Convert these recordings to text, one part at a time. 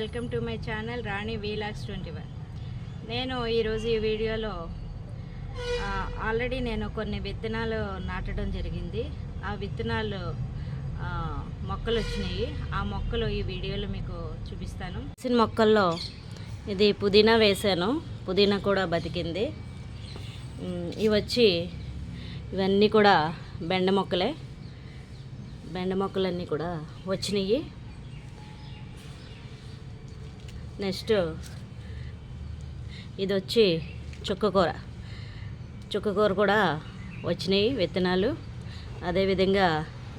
Welcome to my channel Rani vlogs 21. నేను ఈరోజు ఈ వీడియోలో ఆల్రెడీ నేను కొన్ని విత్తనాలు నాటడం జరిగింది. ఆ విత్తనాలు మొక్కలు వచ్చినాయి. ఆ మొక్కలు ఈ వీడియోలో మీకు చూపిస్తాను. వేసిన మొక్కల్లో ఇది పుదీనా వేసాను. పుదీనా కూడా బతికింది. ఇవన్నీ కూడా బెండ మొక్కలే. బెండ మొక్కలన్నీ కూడా వచ్చినాయి. నెక్స్ట్ ఇది వచ్చి చుక్కకూర కూడా వచ్చినాయి విత్తనాలు. అదేవిధంగా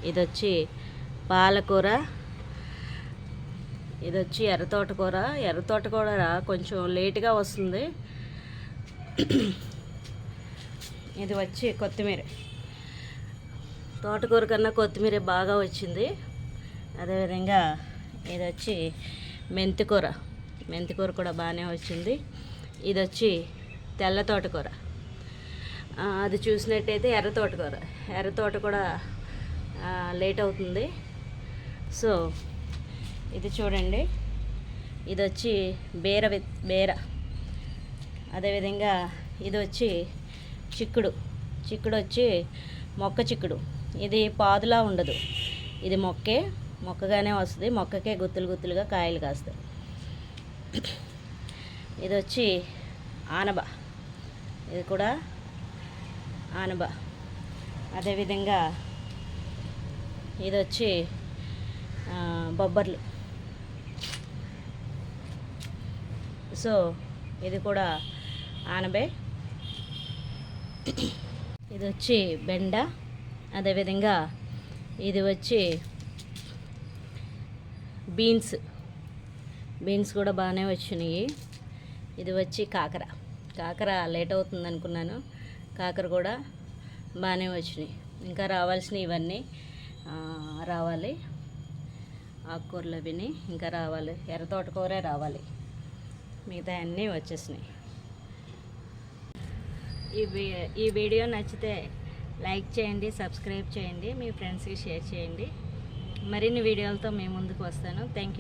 ఇది వచ్చి పాలకూర, ఇది వచ్చి ఎర్రతోటకూర కొంచెం లేటుగా వస్తుంది. ఇది వచ్చి కొత్తిమీర. తోటకూర కన్నా కొత్తిమీర బాగా వచ్చింది. అదేవిధంగా ఇది వచ్చి మెంతికూర కూడా బాగానే వచ్చింది. ఇది వచ్చి తెల్ల తోటకూర. అది చూసినట్టయితే ఎర్రతోట కూడా లేట్ అవుతుంది. సో ఇది చూడండి, ఇది వచ్చి బేర. అదేవిధంగా ఇది వచ్చి చిక్కుడు వచ్చి మొక్క చిక్కుడు. ఇది పాదులా ఉండదు, ఇది మొక్కగానే వస్తుంది. మొక్కకే గుత్తులుగా కాయలు కాస్తాయి. ఇది వచ్చి ఆనబ, ఇది కూడా ఆనబ. అదేవిధంగా ఇది వచ్చి బొబ్బర్లు. సో ఇది కూడా ఆనబే. ఇది వచ్చి బెండ. అదేవిధంగా ఇది వచ్చి బీన్స్ కూడా బాగానే వచ్చినాయి. ఇది వచ్చి కాకర లేట్ అవుతుంది అనుకున్నాను. కాకర కూడా బాగానే వచ్చినాయి. ఇంకా రావాల్సినవి ఇవన్నీ రావాలి. ఆకుకూరలు అవిని ఇంకా రావాలి. ఎర్రతోటకూరే రావాలి. మిగతా అన్నీ వచ్చేసినాయి. ఈ వీడియో నచ్చితే లైక్ చేయండి, సబ్స్క్రైబ్ చేయండి, మీ ఫ్రెండ్స్కి షేర్ చేయండి. మరిన్ని వీడియోలతో మీ ముందుకు వస్తాను. Thank you.